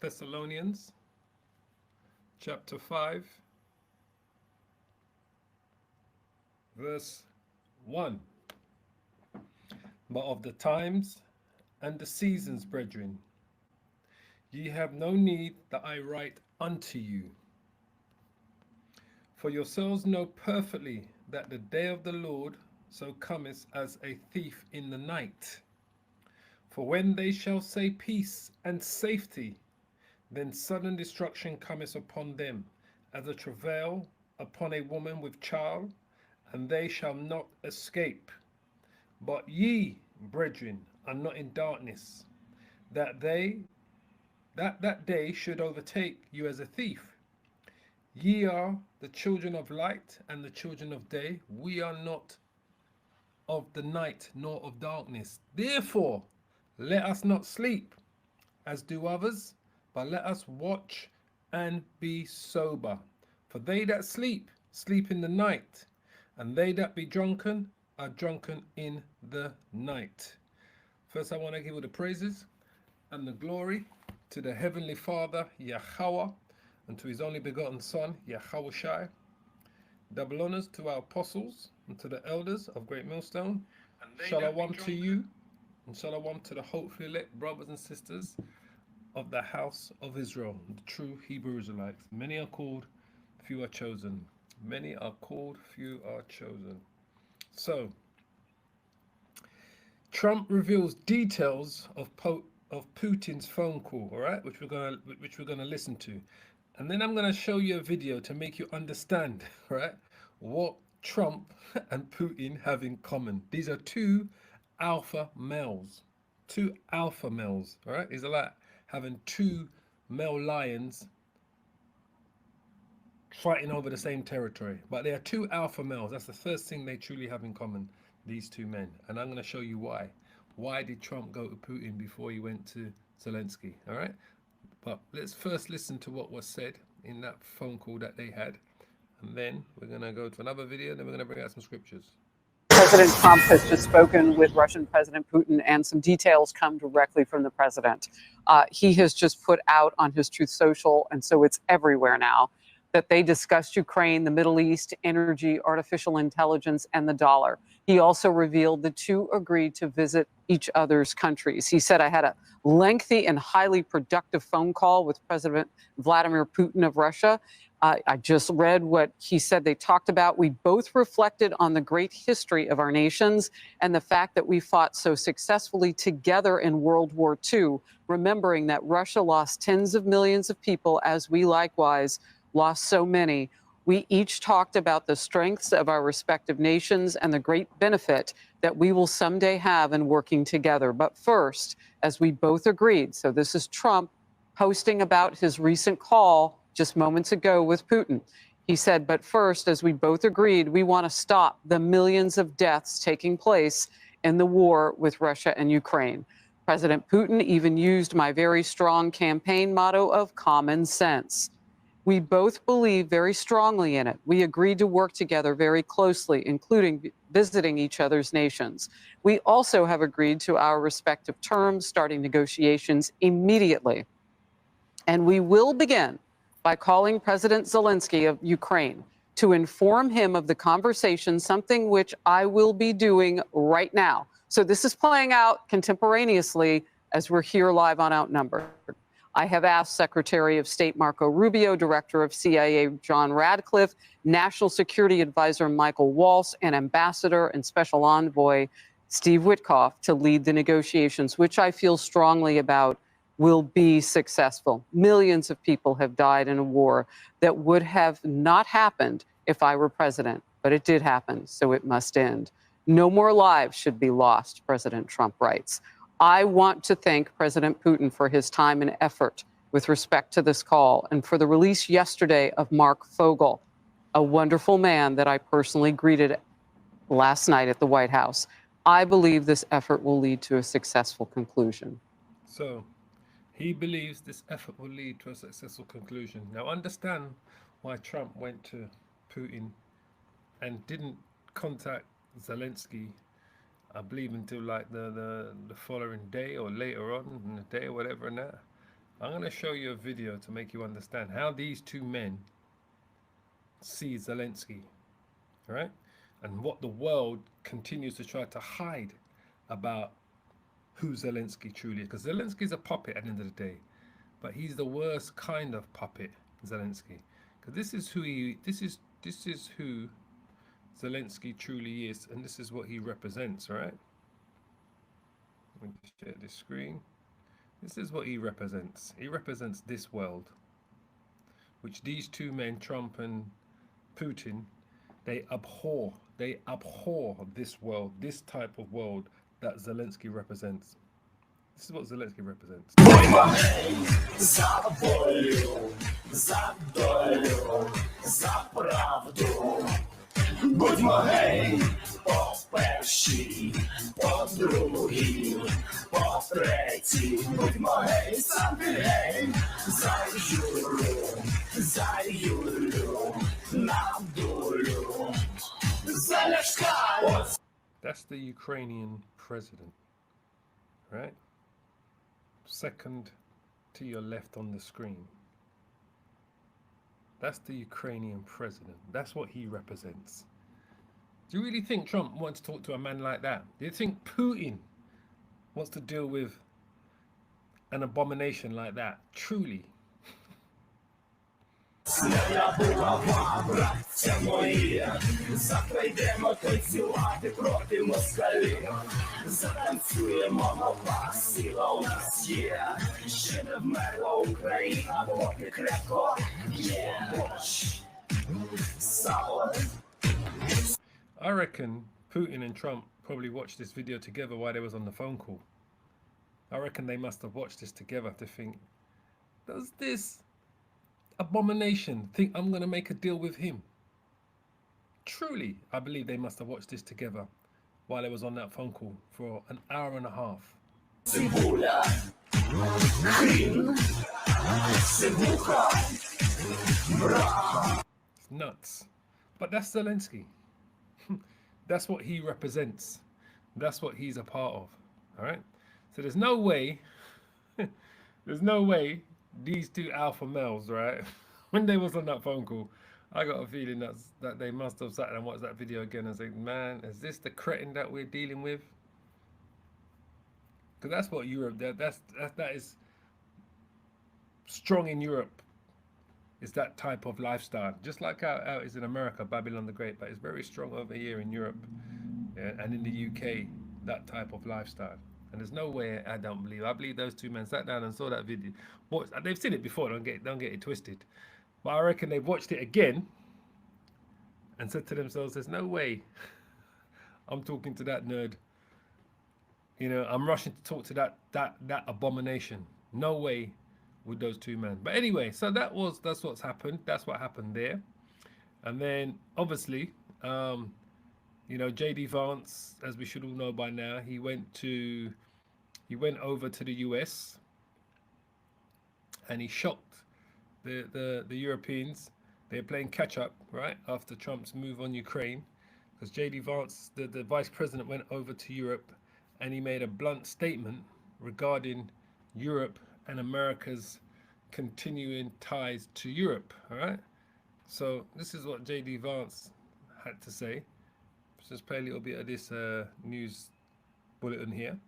Thessalonians chapter 5, verse 1. But of the times and the seasons, brethren, ye have no need that I write unto you. For yourselves know perfectly that the day of the Lord so cometh as a thief in the night. For when they shall say peace and safety, then sudden destruction cometh upon them, as a travail upon a woman with child, and they shall not escape. But ye, brethren, are not in darkness, that that day should overtake you as a thief. Ye are the children of light and the children of day. We are not of the night nor of darkness. Therefore, let us not sleep as do others, but let us watch and be sober. For they that sleep, sleep in the night, and they that be drunken are drunken in the night. First, I want to give all the praises and the glory to the Heavenly Father, Yahweh, and to his only begotten Son, Yahweh. Double honors to our apostles and to the elders of Great Millstone. Shalom to you, and shalom to the hopefully elect brothers and sisters of the house of Israel, the true Hebrew Israelites. Many are called, few are chosen. Many are called, few are chosen. So, Trump reveals details of Putin's phone call, all right, which we're gonna listen to, and then I'm gonna show you a video to make you understand, right, what Trump and Putin have in common. These are two alpha males, all right. These are like having two male lions fighting over the same territory, but they are two alpha males. That's the first thing they truly have in common, these two men, and I'm going to show you why. Why did Trump go to Putin before he went to Zelensky? All right, but let's first listen to what was said in that phone call that they had, and then we're going to go to another video, and then we're going to bring out some scriptures. President Trump has just spoken with Russian President Putin, and some details come directly from the president. He has just put out on his Truth Social, and so it's everywhere now, that they discussed Ukraine, the Middle East, energy, artificial intelligence, and the dollar. He also revealed the two agreed to visit each other's countries. He said, I had a lengthy and highly productive phone call with President Vladimir Putin of Russia. I just read what he said they talked about. We both reflected on the great history of our nations and the fact that we fought so successfully together in World War II, remembering that Russia lost tens of millions of people, as we likewise lost so many. We each talked about the strengths of our respective nations and the great benefit that we will someday have in working together. But first, as we both agreed, so this is Trump posting about his recent call just moments ago with Putin. He said, but first, as we both agreed, we want to stop the millions of deaths taking place in the war with Russia and Ukraine. President Putin even used my very strong campaign motto of common sense. We both believe very strongly in it. We agreed to work together very closely, including visiting each other's nations. We also have agreed to our respective terms, starting negotiations immediately. And we will begin by calling President Zelensky of Ukraine to inform him of the conversation, something which I will be doing right now. So this is playing out contemporaneously as we're here live on Outnumbered. I have asked Secretary of State Marco Rubio, Director of CIA John Radcliffe, National Security Advisor Michael Waltz, and Ambassador and Special Envoy Steve Witkoff to lead the negotiations, which I feel strongly about will be successful. Millions of people have died in a war that would have not happened if I were president, but it did happen, so it must end. No more lives should be lost, President Trump writes. I want to thank President Putin for his time and effort with respect to this call and for the release yesterday of Mark Fogel, a wonderful man that I personally greeted last night at the White House. I believe this effort will lead to a successful conclusion. So, he believes this effort will lead to a successful conclusion. Now, understand why Trump went to Putin and didn't contact Zelensky, I believe, until like the following day or later on in the day or whatever and that. I'm going to show you a video to make you understand how these two men see Zelensky, all right? And what the world continues to try to hide about who Zelensky truly is. Because Zelensky's a puppet at the end of the day, but he's the worst kind of puppet, Zelensky. Because this is who Zelensky truly is, and this is what he represents, right? Let me share this screen. This is what he represents. He represents this world, which these two men, Trump and Putin, they abhor. They abhor this world, this type of world that Zelensky represents. This is what Zelensky represents. Будьмо гей, по першій, по другій, по третій. Будьмо гей, сам ти гей, за Юлю, на долю, за Ляшка. That's the Ukrainian president, right? Second to your left on the screen. That's the Ukrainian president. That's what he represents. Do you really think Trump wants to talk to a man like that? Do you think Putin wants to deal with an abomination like that? Truly. I reckon Putin and Trump probably watched this video together while they was on the phone call. I reckon they must have watched this together to think, does this abomination think I'm going to make a deal with him? Truly, I believe they must have watched this together while they was on that phone call for an hour and a half. It's nuts. But that's Zelensky. That's what he represents. That's what he's a part of. All right? So there's no way these two alpha males, right, when they was on that phone call, I got a feeling that they must have sat and watched that video again and said, man, is this the cretin that we're dealing with? Because that's what Europe, that is strong in Europe, is that type of lifestyle. Just like how it is in America, Babylon the Great, but it's very strong over here in Europe, yeah, and in the UK, that type of lifestyle. And there's no way I believe those two men sat down and saw that video. They've seen it before, don't get it twisted. But I reckon they've watched it again and said to themselves, there's no way I'm talking to that nerd. You know, I'm rushing to talk to that abomination. No way with those two men. But anyway, so that's what's happened. That's what happened there. And then obviously, you know, JD Vance, as we should all know by now, he went over to the US and he shocked the Europeans. They're playing catch up, right, after Trump's move on Ukraine, because JD Vance, the vice president, went over to Europe and he made a blunt statement regarding Europe and America's continuing ties to Europe. All right, so this is what JD Vance had to say. Let's just play a little bit of this news bulletin here.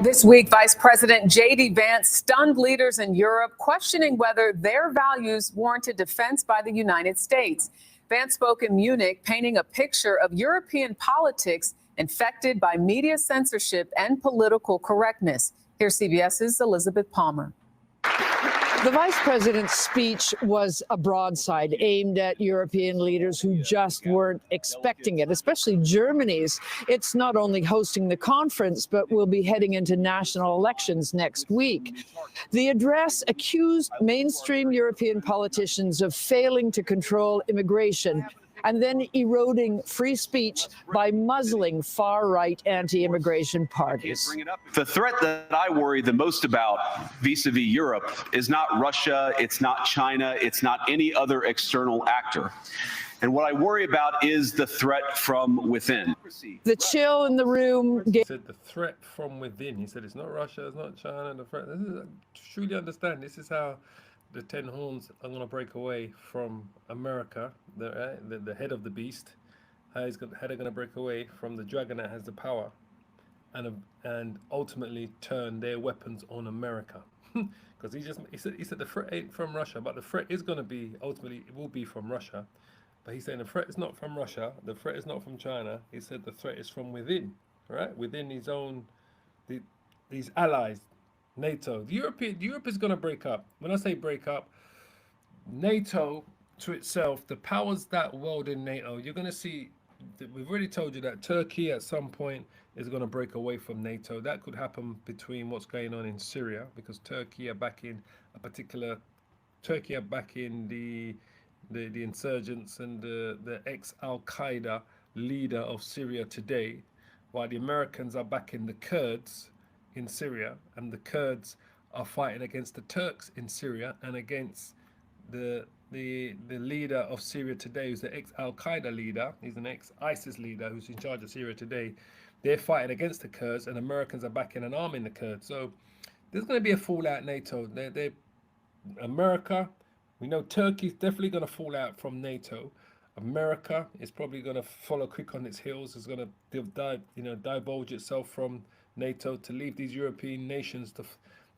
This week, Vice President J.D. Vance stunned leaders in Europe, questioning whether their values warranted defense by the United States. Vance spoke in Munich, painting a picture of European politics infected by media censorship and political correctness. Here's CBS's Elizabeth Palmer. The vice president's speech was a broadside aimed at European leaders who just weren't expecting it, especially Germany's. It's not only hosting the conference, but will be heading into national elections next week. The address accused mainstream European politicians of failing to control immigration and then eroding free speech by muzzling far-right anti-immigration parties. The threat that I worry the most about vis-a-vis Europe is not Russia, it's not China, it's not any other external actor. And what I worry about is the threat from within. The chill in the room He gave said the threat from within. He said it's not Russia, it's not China. The threat. This is, truly understand. This is how the 10 horns are going to break away from America, the head of the beast. How they're going to break away from the dragon that has the power, and ultimately turn their weapons on America. Because he said the threat ain't from Russia, but the threat is going to be ultimately it will be from Russia. But he's saying the threat is not from Russia, the threat is not from China. He said the threat is from within, right? Within his own, these allies, NATO. Europe is going to break up. When I say break up, NATO to itself, the powers that world in NATO, you're going to see, we've already told you that Turkey at some point is going to break away from NATO. That could happen between what's going on in Syria, because Turkey are backing the insurgents and the ex-Al-Qaeda leader of Syria today, while the Americans are backing the Kurds in Syria, and the Kurds are fighting against the Turks in Syria and against the leader of Syria today, who's the ex-Al-Qaeda leader. He's an ex-ISIS leader who's in charge of Syria today. They're fighting against the Kurds, and Americans are backing and arming the Kurds. So there's going to be a fallout NATO. America, we know Turkey's definitely going to fall out from NATO. America is probably going to follow quick on its heels. It's going to divulge itself from NATO to leave these European nations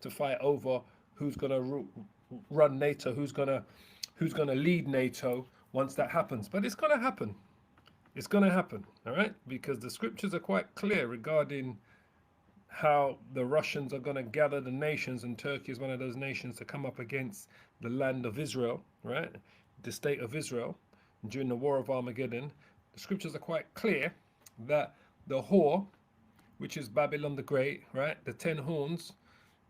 to fight over who's going to run NATO, who's going to lead NATO once that happens. But it's going to happen. It's going to happen, all right? Because the scriptures are quite clear regarding how the Russians are going to gather the nations, and Turkey is one of those nations to come up against the land of Israel, right? The state of Israel during the War of Armageddon. The scriptures are quite clear that the whore, which is Babylon the Great, right? The 10 horns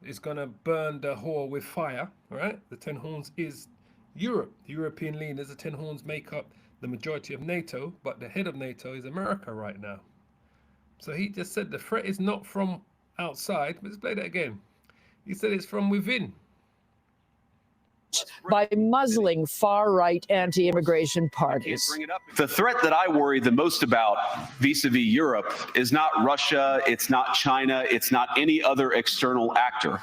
is going to burn the whore with fire, right? The 10 horns is Europe. The European leaders, the 10 horns make up the majority of NATO, but the head of NATO is America right now. So he just said the threat is not from outside. Let's play that again. He said it's from within. by muzzling far-right anti-immigration parties. The threat that I worry the most about vis-a-vis Europe is not Russia, it's not China, it's not any other external actor.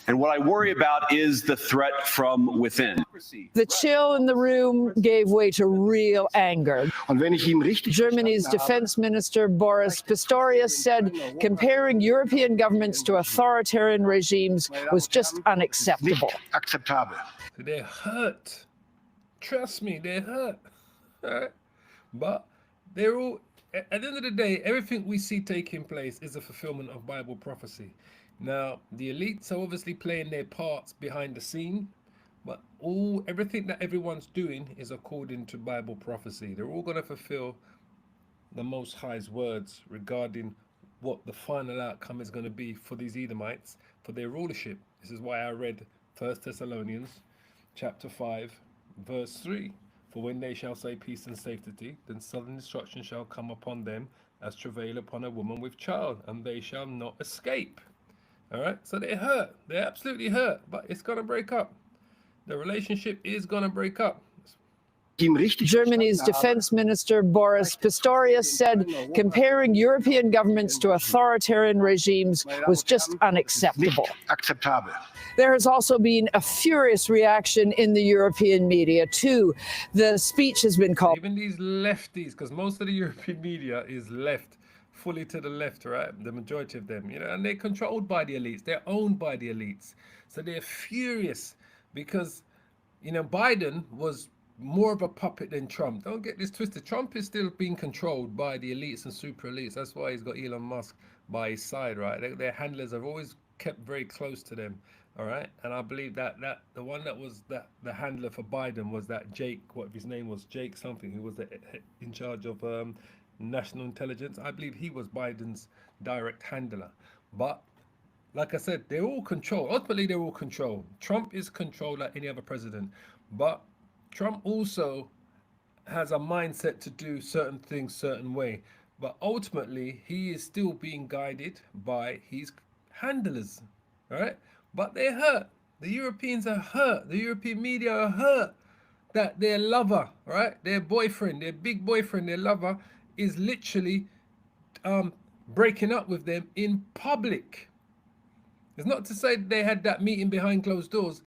And what I worry about is the threat from within. The chill in the room gave way to real anger. Germany's defense minister Boris Pistorius said comparing European governments to authoritarian regimes was just unacceptable. They're hurt. Trust me, they're hurt. Right? But they're all, at the end of the day, everything we see taking place is a fulfillment of Bible prophecy. Now, the elites are obviously playing their parts behind the scene, but everything that everyone's doing is according to Bible prophecy. They're all going to fulfill the Most High's words regarding what the final outcome is going to be for these Edomites, for their rulership. This is why I read 1 Thessalonians chapter 5, verse 3. For when they shall say peace and safety, then sudden destruction shall come upon them as travail upon a woman with child, and they shall not escape. All right, so they're hurt. They're absolutely hurt, but it's going to break up. The relationship is going to break up. Germany's defense minister Boris Pistorius said comparing European governments to authoritarian regimes was just unacceptable. There has also been a furious reaction in the European media too. The speech has been called. Even these lefties, because most of the European media is left, fully to the left, right? The majority of them, and they're controlled by the elites. They're owned by the elites. So they're furious because, Biden was more of a puppet than Trump. Don't get this twisted. Trump is still being controlled by the elites and super elites. That's why he's got Elon Musk by his side, right? Their handlers have always kept very close to them, all right? And I believe that the one that was the handler for Biden was that Jake, what his name was, Jake something, who was in charge of national intelligence. I believe he was Biden's direct handler. But like I said, they're all controlled. Ultimately, they're all controlled. Trump is controlled like any other president. But Trump also has a mindset to do certain things certain way. But ultimately, he is still being guided by his handlers. All right? But they're hurt. The Europeans are hurt. The European media are hurt that their lover, right, their boyfriend, their big boyfriend, their lover, is literally breaking up with them in public. It's not to say they had that meeting behind closed doors.